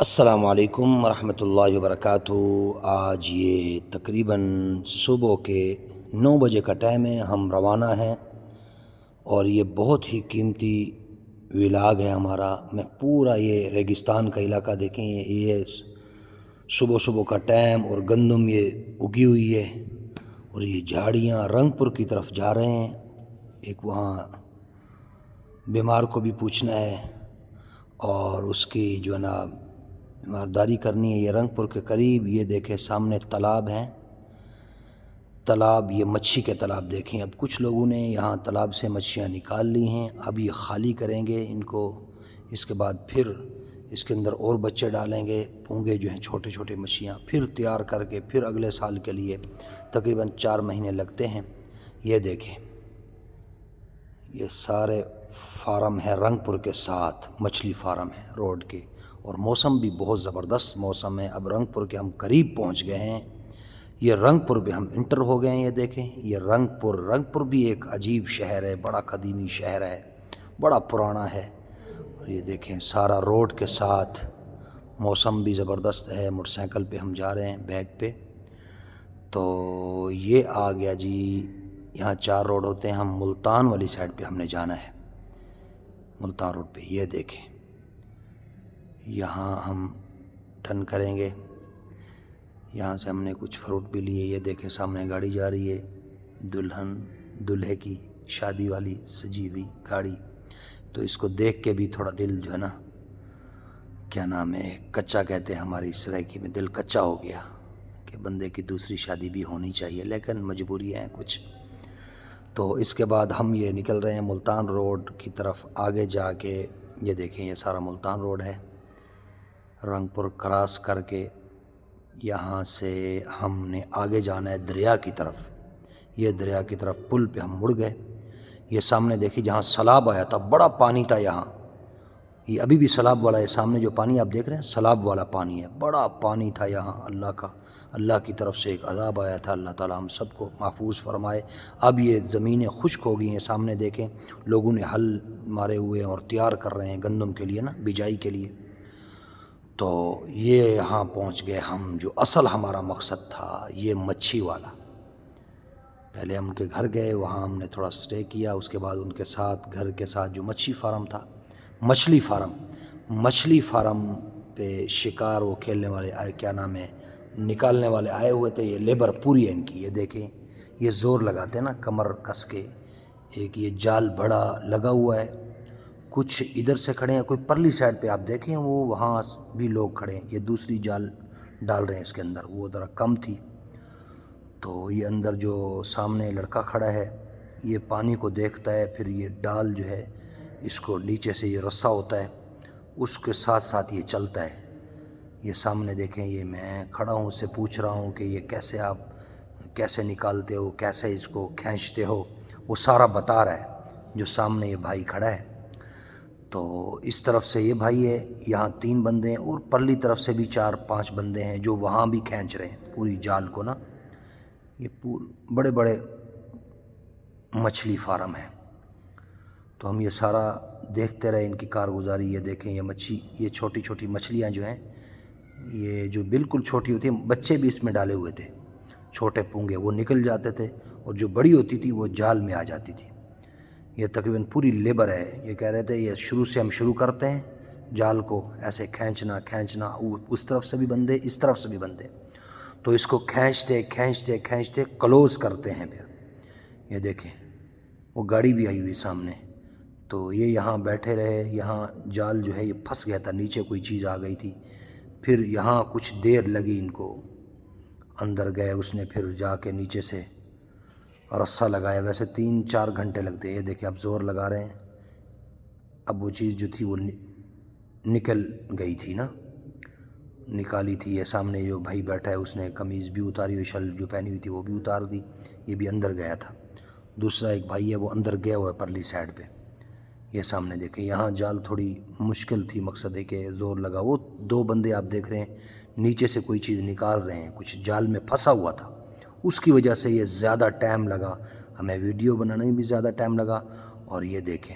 السلام علیکم ورحمۃ اللہ وبرکاتہ۔ آج یہ تقریباً صبح کے 9 بجے کا ٹائم ہے، ہم روانہ ہیں اور یہ بہت ہی قیمتی ولاگ ہے ہمارا۔ میں پورا یہ ریگستان کا علاقہ دیکھیں، یہ صبح صبح کا ٹائم اور گندم یہ اگی ہوئی ہے اور یہ جھاڑیاں رنگ پور کی طرف جا رہے ہیں۔ ایک وہاں بیمار کو بھی پوچھنا ہے اور اس کی جو ہے نا بیمارداری کرنی ہے۔ یہ رنگ پور کے قریب یہ دیکھیں سامنے تالاب ہیں، تالاب، یہ مچھی کے تالاب دیکھیں۔ اب کچھ لوگوں نے یہاں تالاب سے مچھیاں نکال لی ہیں، اب یہ خالی کریں گے ان کو، اس کے بعد پھر اس کے اندر اور بچے ڈالیں گے، پونگے جو ہیں چھوٹے چھوٹے مچھیاں، پھر تیار کر کے پھر اگلے سال کے لیے تقریباً 4 مہینے لگتے ہیں۔ یہ دیکھیں یہ سارے فارم ہے رنگ پور کے ساتھ، مچھلی فارم ہے روڈ کے، اور موسم بھی بہت زبردست موسم ہے۔ اب رنگ پور کے ہم قریب پہنچ گئے ہیں، یہ رنگ پور پہ ہم انٹر ہو گئے ہیں۔ یہ دیکھیں یہ رنگ پور بھی ایک عجیب شہر ہے، بڑا قدیمی شہر ہے، بڑا پرانا ہے۔ اور یہ دیکھیں سارا روڈ کے ساتھ، موسم بھی زبردست ہے۔ موٹر سائیکل پہ ہم جا رہے ہیں بیک پہ، تو یہ آ گیا جی، یہاں 4 روڈ ہوتے ہیں، ہم ملتان والی سائڈ پہ ہم نے جانا ہے، ملتان روڈ پہ۔ یہ دیکھیں یہاں ہم ٹرن کریں گے، یہاں سے ہم نے کچھ فروٹ بھی لیے۔ یہ دیکھیں سامنے گاڑی جا رہی ہے، دلہن دلہے کی شادی والی سجی ہوئی گاڑی، تو اس کو دیکھ کے بھی تھوڑا دل جو ہے نا کیا نام ہے کچا کہتے ہیں ہماری سرائکی میں، دل کچا ہو گیا کہ بندے کی دوسری شادی بھی ہونی چاہیے، لیکن مجبوری ہیں کچھ۔ تو اس کے بعد ہم یہ نکل رہے ہیں ملتان روڈ کی طرف آگے جا کے۔ یہ دیکھیں یہ سارا ملتان روڈ ہے، رنگ پور کراس کر کے یہاں سے ہم نے آگے جانا ہے دریا کی طرف۔ یہ دریا کی طرف پل پہ ہم مڑ گئے۔ یہ سامنے دیکھیے جہاں سیلاب آیا تھا، بڑا پانی تھا یہاں، یہ ابھی بھی سیلاب والا ہے، سامنے جو پانی آپ دیکھ رہے ہیں سیلاب والا پانی ہے، بڑا پانی تھا یہاں۔ اللہ کی طرف سے ایک عذاب آیا تھا، اللہ تعالیٰ ہم سب کو محفوظ فرمائے۔ اب یہ زمینیں خشک ہو گئی ہیں، سامنے دیکھیں لوگوں نے ہل مارے ہوئے ہیں اور تیار کر رہے ہیں گندم کے لیے نا، بجائی کے لیے۔ تو یہ یہاں پہنچ گئے ہم، جو اصل ہمارا مقصد تھا یہ مچھی والا۔ پہلے ہم ان کے گھر گئے، وہاں ہم نے تھوڑا سٹے کیا، اس کے بعد ان کے ساتھ گھر کے ساتھ جو مچھی فارم تھا، مچھلی فارم پہ شکار وہ کھیلنے والے آئے، کیا نام ہے نکالنے والے آئے ہوئے تھے۔ یہ لیبر پوری ہے ان کی، یہ دیکھیں یہ زور لگاتے ہیں نا کمر کس کے، ایک یہ جال بڑا لگا ہوا ہے، کچھ ادھر سے کھڑے ہیں، کوئی پرلی سائڈ پہ آپ دیکھیں وہ وہاں بھی لوگ کھڑے ہیں، یہ دوسری جال ڈال رہے ہیں اس کے اندر، وہ ذرا کم تھی۔ تو یہ اندر جو سامنے لڑکا کھڑا ہے یہ پانی کو دیکھتا ہے، پھر یہ ڈال جو ہے اس کو نیچے سے یہ رسہ ہوتا ہے اس کے ساتھ ساتھ یہ چلتا ہے۔ یہ سامنے دیکھیں یہ میں کھڑا ہوں، اس سے پوچھ رہا ہوں کہ یہ کیسے آپ کیسے نکالتے ہو، کیسے اس کو کھینچتے ہو، وہ سارا بتا رہا ہے جو سامنے یہ بھائی کھڑا ہے۔ تو اس طرف سے یہ بھائی ہے، یہاں 3 بندے ہیں، اور پرلی طرف سے بھی 4-5 بندے ہیں جو وہاں بھی کھینچ رہے ہیں پوری جال کو نا۔ یہ بڑے بڑے مچھلی فارم ہیں، تو ہم یہ سارا دیکھتے رہے ان کی کارگزاری۔ یہ دیکھیں یہ مچھی، یہ چھوٹی چھوٹی مچھلیاں جو ہیں، یہ جو بالکل چھوٹی ہوتی ہیں، بچے بھی اس میں ڈالے ہوئے تھے، چھوٹے پونگے، وہ نکل جاتے تھے، اور جو بڑی ہوتی تھی وہ جال میں آ جاتی تھی۔ یہ تقریباً پوری لیبر ہے۔ یہ کہہ رہے تھے یہ شروع سے ہم شروع کرتے ہیں جال کو ایسے کھینچنا، اس طرف سے بھی بندے اس طرف سے بھی بندے، تو اس کو کھینچتے کھینچتے کھینچتے کلوز کرتے ہیں۔ پھر یہ دیکھیں وہ گاڑی بھی آئی ہوئی سامنے، تو یہ یہاں بیٹھے رہے، یہاں جال جو ہے یہ پھنس گیا تھا، نیچے کوئی چیز آ گئی تھی، پھر یہاں کچھ دیر لگی ان کو، اندر گئے، اس نے پھر جا کے نیچے سے رسہ لگایا، ویسے 3-4 گھنٹے لگتے ہیں۔ یہ دیکھیں اب زور لگا رہے ہیں، اب وہ چیز جو تھی وہ نکل گئی تھی نا، نکالی تھی۔ یہ سامنے جو بھائی بیٹھا ہے اس نے قمیض بھی اتاری ہوئی، شل جو پہنی ہوئی تھی وہ بھی اتار دی، یہ بھی اندر گیا تھا۔ دوسرا ایک بھائی ہے وہ اندر گیا ہوا ہے پرلی سائڈ پہ۔ یہ سامنے دیکھیں یہاں جال تھوڑی مشکل تھی، مقصد ہے کہ زور لگا، وہ 2 بندے آپ دیکھ رہے ہیں نیچے سے کوئی چیز نکال رہے ہیں، کچھ جال میں پھنسا ہوا تھا، اس کی وجہ سے یہ زیادہ ٹائم لگا، ہمیں ویڈیو بنانے میں بھی زیادہ ٹائم لگا۔ اور یہ دیکھیں،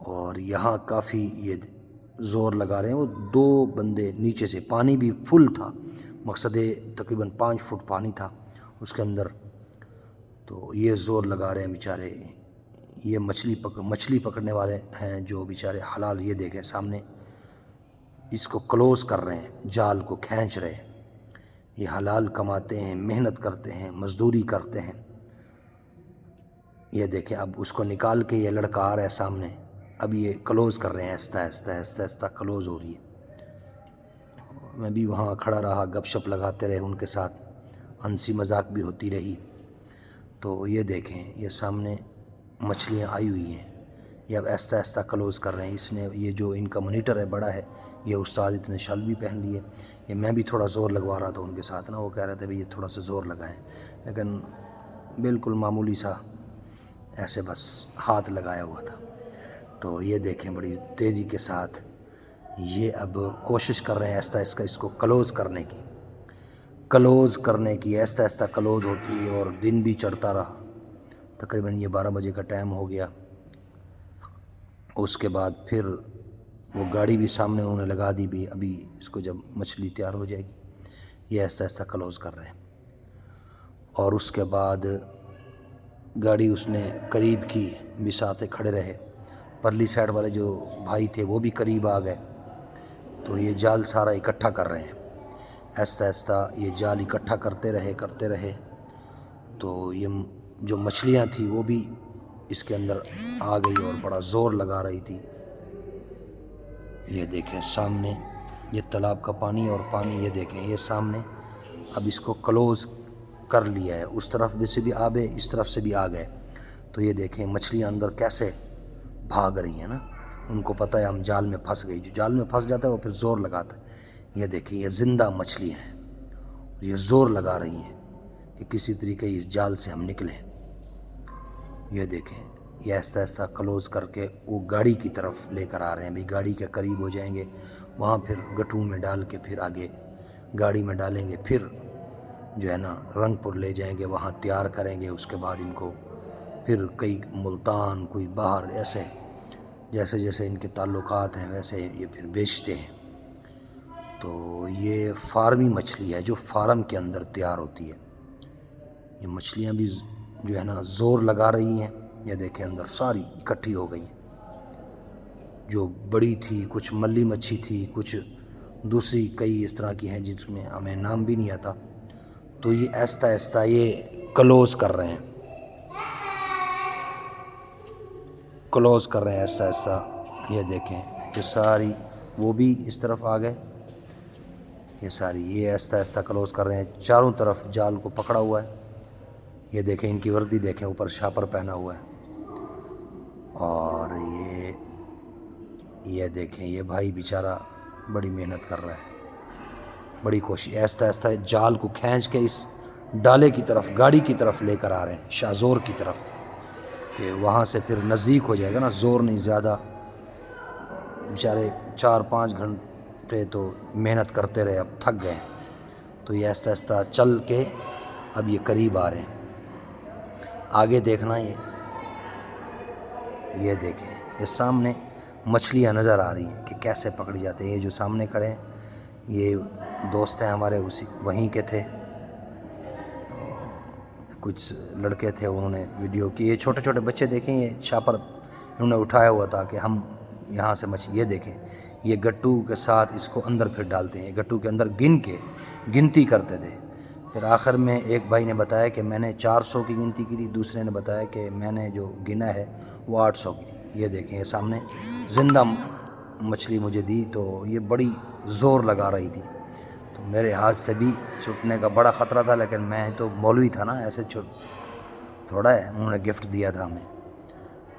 اور یہاں کافی یہ زور لگا رہے ہیں. وہ 2 بندے نیچے سے، پانی بھی فل تھا، مقصد تقریباً 5 فٹ پانی تھا اس کے اندر. تو یہ زور لگا رہے ہیں بیچارے. یہ مچھلی پکڑنے والے ہیں جو بیچارے حلال. یہ دیکھیں سامنے اس کو کلوز کر رہے ہیں، جال کو کھینچ رہے ہیں. یہ حلال کماتے ہیں، محنت کرتے ہیں، مزدوری کرتے ہیں. یہ دیکھیں اب اس کو نکال کے یہ لڑکا آ رہا ہے سامنے. اب یہ کلوز کر رہے ہیں، آہستہ آہستہ آہستہ آہستہ کلوز ہو رہی ہے. میں بھی وہاں کھڑا رہا، گپ شپ لگاتے رہے ان کے ساتھ، ہنسی مذاق بھی ہوتی رہی. تو یہ دیکھیں یہ سامنے مچھلیاں آئی ہوئی ہیں. یہ اب آہستہ آہستہ کلوز کر رہے ہیں. اس نے یہ جو ان کا مانیٹر ہے بڑا ہے، یہ استاد اتنے شال بھی پہن لیے. یہ میں بھی تھوڑا زور لگوا رہا تھا ان کے ساتھ نا. وہ کہہ رہے تھے بھئی یہ تھوڑا سا زور لگائیں، لیکن بالکل معمولی سا ایسے بس ہاتھ لگایا ہوا تھا. تو یہ دیکھیں بڑی تیزی کے ساتھ یہ اب کوشش کر رہے ہیں آہستہ آہستہ اس کو کلوز کرنے کی. آہستہ آہستہ کلوز ہوتی ہے اور دن بھی چڑھتا رہا. تقریباً یہ 12 بجے کا ٹائم ہو گیا. اس کے بعد پھر وہ گاڑی بھی سامنے انہوں نے لگا دی بھی. ابھی اس کو جب مچھلی تیار ہو جائے گی، یہ آہستہ آہستہ کلوز کر رہے ہیں. اور اس کے بعد گاڑی اس نے قریب کی، بساتے کھڑے رہے. پرلی سائڈ والے جو بھائی تھے وہ بھی قریب آ گئے. تو یہ جال سارا اکٹھا کر رہے ہیں. آہستہ آہستہ یہ جال اکٹھا کرتے رہے. تو یہ جو مچھلیاں تھیں وہ بھی اس کے اندر آ گئی اور بڑا زور لگا رہی تھی. یہ دیکھیں سامنے یہ تالاب کا پانی، اور پانی یہ دیکھیں یہ سامنے اب اس کو کلوز کر لیا ہے. اس طرف سے بھی آب ہے، اس طرف سے بھی آ گئے. تو یہ دیکھیں مچھلیاں اندر کیسے بھاگ رہی ہیں نا. ان کو پتہ ہے ہم جال میں پھنس گئی. جو جال میں پھنس جاتا ہے وہ پھر زور لگاتا ہے. یہ دیکھیں یہ زندہ مچھلیاں ہیں، یہ زور لگا رہی ہیں کہ کسی طریقے اس جال سے ہم نکلیں. یہ دیکھیں یہ آہستہ آہستہ کلوز کر کے وہ گاڑی کی طرف لے کر آ رہے ہیں. بھی گاڑی کے قریب ہو جائیں گے، وہاں پھر گٹھوں میں ڈال کے پھر آگے گاڑی میں ڈالیں گے. پھر جو ہے نا رنگ پور لے جائیں گے، وہاں تیار کریں گے. اس کے بعد ان کو پھر کئی ملتان، کوئی باہر، ایسے جیسے جیسے ان کے تعلقات ہیں ویسے یہ پھر بیچتے ہیں. تو یہ فارمی مچھلی ہے جو فارم کے اندر تیار ہوتی ہے. یہ مچھلیاں بھی جو ہے نا زور لگا رہی ہیں. یہ دیکھیں اندر ساری اکٹھی ہو گئی ہیں. جو بڑی تھی، کچھ ملی مچھی تھی، کچھ دوسری کئی اس طرح کی ہیں جس میں ہمیں نام بھی نہیں آتا. تو یہ آہستہ آہستہ یہ کلوز کر رہے ہیں آہستہ آہستہ. یہ دیکھیں یہ ساری وہ بھی اس طرف آ گئے. یہ ساری یہ آہستہ آہستہ کلوز کر رہے ہیں. چاروں طرف جال کو پکڑا ہوا ہے. یہ دیکھیں ان کی وردی دیکھیں، اوپر شاپر پہنا ہوا ہے. اور یہ دیکھیں یہ بھائی بیچارہ بڑی محنت کر رہا ہے، بڑی کوشش. آہستہ آہستہ جال کو کھینچ کے اس ڈالے کی طرف، گاڑی کی طرف لے کر آ رہے ہیں، شاہزور کی طرف، کہ وہاں سے پھر نزدیک ہو جائے گا نا. زور نہیں زیادہ. بیچارے 4-5 گھنٹے تو محنت کرتے رہے، اب تھک گئے. تو یہ آہستہ آہستہ چل کے اب یہ قریب آ رہے ہیں. آگے دیکھنا یہ دیکھیں یہ سامنے مچھلیاں نظر آ رہی ہیں کہ کیسے پکڑی جاتے ہیں. یہ جو سامنے کھڑے ہیں یہ دوست ہیں ہمارے، وہیں کے تھے. تو کچھ لڑکے تھے، انہوں نے ویڈیو کی. یہ چھوٹے چھوٹے بچے دیکھیں، یہ شاپر انہوں نے اٹھایا ہوا تھا کہ ہم یہاں سے مچھلی. یہ دیکھیں یہ گٹو کے ساتھ اس کو اندر پھر ڈالتے ہیں. گٹو کے اندر گنتی کرتے تھے. پھر آخر میں ایک بھائی نے بتایا کہ میں نے 400 کی گنتی کی تھی، دوسرے نے بتایا کہ میں نے جو گنا ہے وہ 800 کی تھی. یہ دیکھیں یہ سامنے زندہ مچھلی مجھے دی. تو یہ بڑی زور لگا رہی تھی. تو میرے ہاتھ سے بھی چھوٹنے کا بڑا خطرہ تھا، لیکن میں تو مولوی تھا نا، ایسے تھوڑا ہے. انہوں نے گفٹ دیا تھا ہمیں.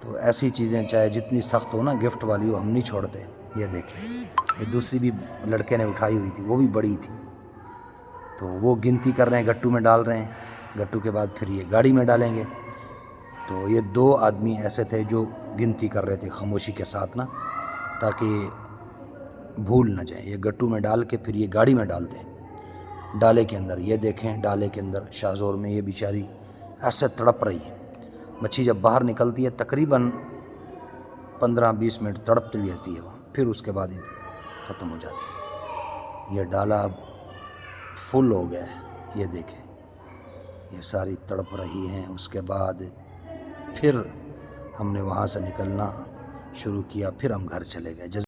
تو ایسی چیزیں چاہے جتنی سخت ہو نا، گفٹ والی ہو، ہم نہیں چھوڑتے. یہ دیکھیں یہ دوسری بھی لڑکے نے اٹھائی ہوئی تھی، وہ بھی بڑی تھی. تو وہ گنتی کر رہے ہیں، گٹو میں ڈال رہے ہیں. گٹو کے بعد پھر یہ گاڑی میں ڈالیں گے. تو یہ 2 آدمی ایسے تھے جو گنتی کر رہے تھے خاموشی کے ساتھ نا، تاکہ بھول نہ جائیں. یہ گٹو میں ڈال کے پھر یہ گاڑی میں ڈالتے ہیں، ڈالے کے اندر. یہ دیکھیں ڈالے کے اندر شاہزور میں یہ بیچاری ایسے تڑپ رہی ہے. مچھی جب باہر نکلتی ہے تقریباً 15-20 منٹ تڑپتی رہتی ہے وہ. پھر اس کے بعد ہی ختم ہو جاتی. یہ ڈالا اب فل ہو گیا ہے، یہ دیکھیں یہ ساری تڑپ رہی ہیں. اس کے بعد پھر ہم نے وہاں سے نکلنا شروع کیا، پھر ہم گھر چلے گئے.